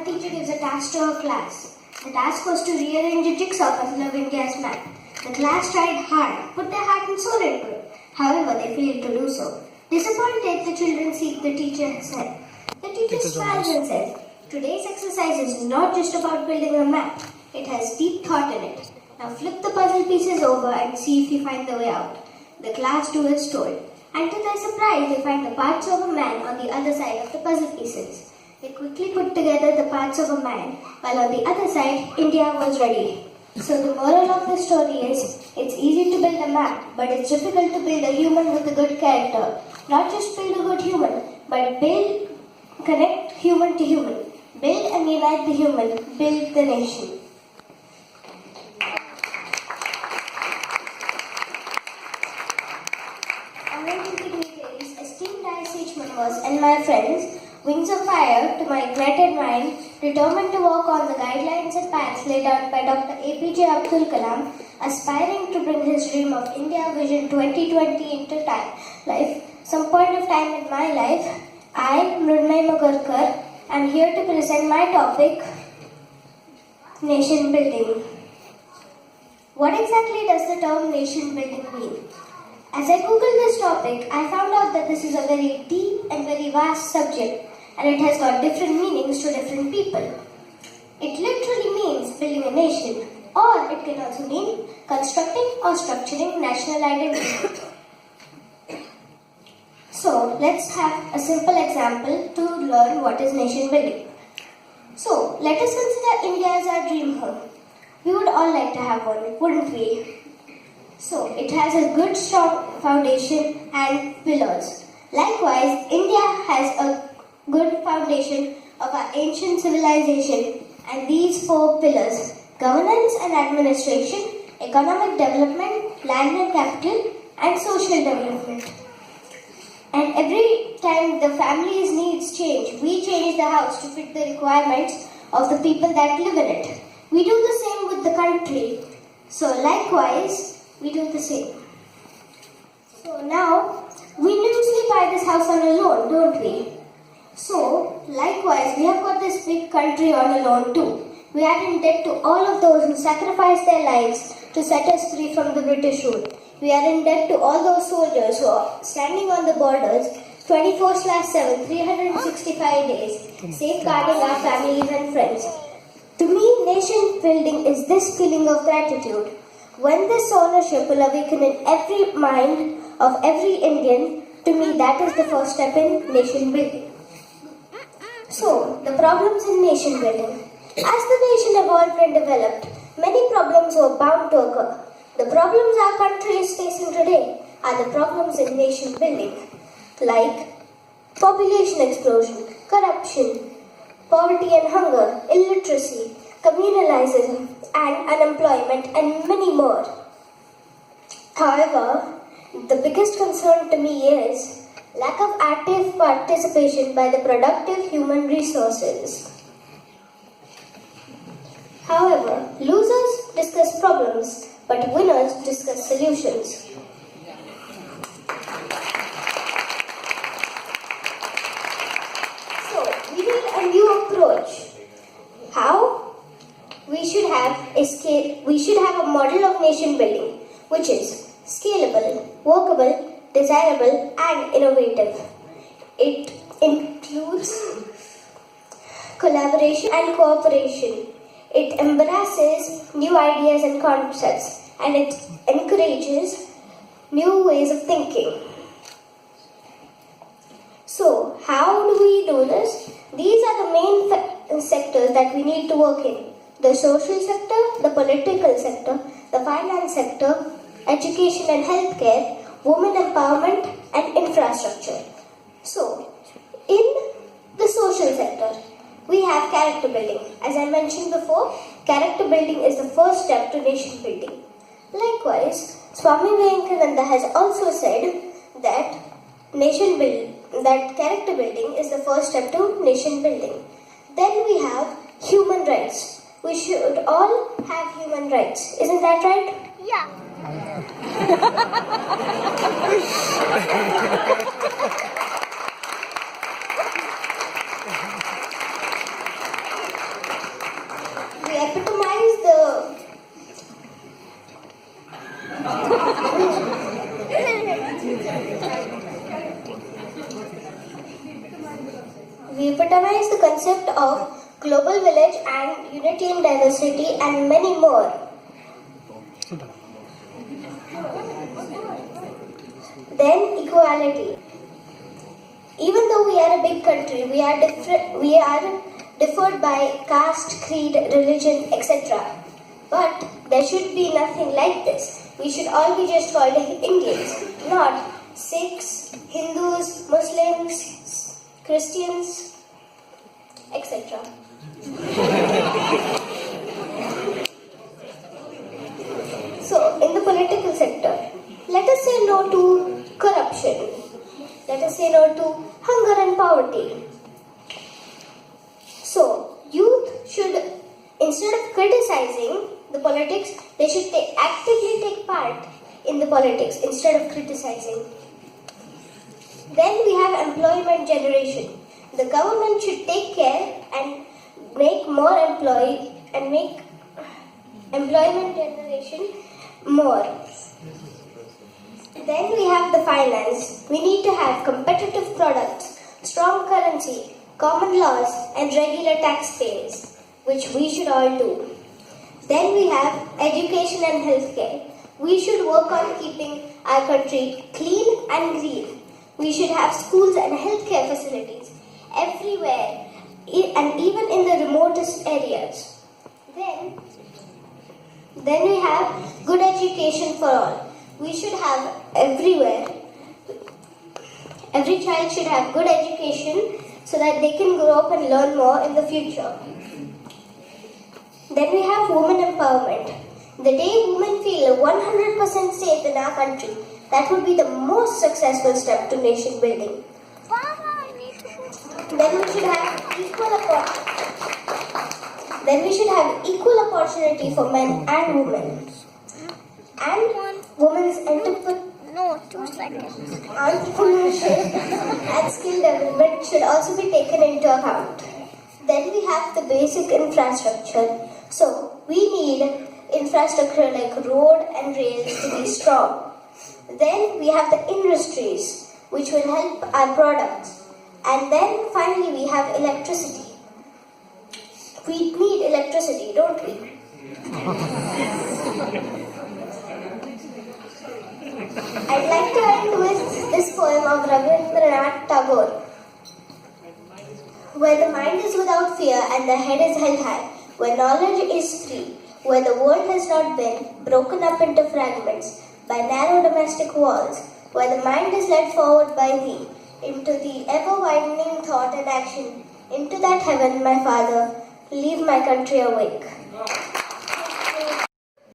A teacher gives a task to her class. The task was to rearrange a jigsaw puzzle of India's map. The class tried hard, put their heart and soul into it. However, they failed to do so. Disappointed, the children seek the teacher said. The teacher smiles and says, "Today's exercise is not just about building a map. It has deep thought in it. Now flip the puzzle pieces over and see if you find the way out." The class do as told. And to their surprise, they find the parts of a man on the other side of the puzzle pieces. They quickly put together the parts of a man, while on the other side, India was ready. So the moral of the story is, it's easy to build a map, but it's difficult to build a human with a good character. Not just build a good human, but connect human to human. Build and unite the human, build the nation. Honourable dignitaries, esteemed IASH members, and my friends, wings of fire to my ignited mind, determined to walk on the guidelines and paths laid out by Dr. APJ Abdul Kalam, aspiring to bring his dream of India Vision 2020 into life. Some point of time in my life, I, Mrunmay Magarkar, am here to present my topic, nation building. What exactly does the term nation building mean? As I googled this topic, I found out that this is a very deep and very vast subject, and it has got different meanings to different people. It literally means building a nation, or it can also mean constructing or structuring national identity. So, let's have a simple example to learn what is nation building. So, let us consider India as our dream home. We would all like to have one, wouldn't we? So, it has a good strong foundation and pillars. Likewise, India has a good foundation of our ancient civilization and these four pillars: governance and administration, economic development, land and capital, and social development. And every time the family's needs change, we change the house to fit the requirements of the people that live in it. We do the same with the country. So likewise, we do the same. So now, we usually buy this house on a loan, don't we? So, likewise, we have got this big country on a loan too. We are in debt to all of those who sacrificed their lives to set us free from the British rule. We are in debt to all those soldiers who are standing on the borders 24/7, 365 days, safeguarding our families and friends. To me, nation building is this feeling of gratitude. When this ownership will awaken in every mind of every Indian, to me that is the first step in nation building. So, the problems in nation building. As the nation evolved and developed, many problems were bound to occur. The problems our country is facing today are the problems in nation building, like population explosion, corruption, poverty and hunger, illiteracy, communalism and unemployment, and many more. However, the biggest concern to me is lack of active participation by the productive human resources. However, losers discuss problems, but winners discuss solutions. So, we need a new approach. How? We should have a model of nation building, which is scalable, workable, desirable, and innovative. It includes collaboration and cooperation. It embraces new ideas and concepts, and it encourages new ways of thinking. So, how do we do this? These are the main sectors that we need to work in: the social sector, the political sector, the finance sector, education and healthcare, women empowerment, and infrastructure. So, in the social sector, we have character building. As I mentioned before, character building is the first step to nation building. Likewise, Swami Vivekananda has also said that character building is the first step to nation building. Then we have human rights. We should all have human rights. Isn't that right? Yeah. concept of global village and unity in diversity and many more. Then equality. Even though we are a big country, we are differed by caste, creed, religion, etc. But there should be nothing like this. We should all be just called Indians, not Sikhs, Hindus, Muslims, Christians, etc. So, in the political sector, let us say no to corruption. Let us say no to hunger and poverty. So, youth should, instead of criticizing the politics, they should actively take part in the politics instead of criticizing. Then we have employment generation. The government should take care and make employment generation more. Then we have the finance. We need to have competitive products, strong currency, common laws and regular taxpayers, which we should all do. Then we have education and healthcare. We should work on keeping our country clean and green. We should have schools and healthcare facilities everywhere and even in the remotest areas. Then we have good education for all. We should have everywhere. Every child should have good education so that they can grow up and learn more in the future. Then we have women empowerment. The day women feel 100% safe in our country, that would be the most successful step to nation building. Then we should have equal opportunity for men and women. And women's entrepreneurship and skill development should also be taken into account. Then we have the basic infrastructure. So we need infrastructure like road and rails to be strong. Then we have the industries which will help our products. And then finally we have electricity. We need electricity, don't we? I'd like to end with this poem of Rabindranath Tagore. Where the mind is without fear and the head is held high, where knowledge is free, where the world has not been broken up into fragments by narrow domestic walls, where the mind is led forward by thee, into the ever-widening thought and action, into that heaven, my Father, leave my country awake.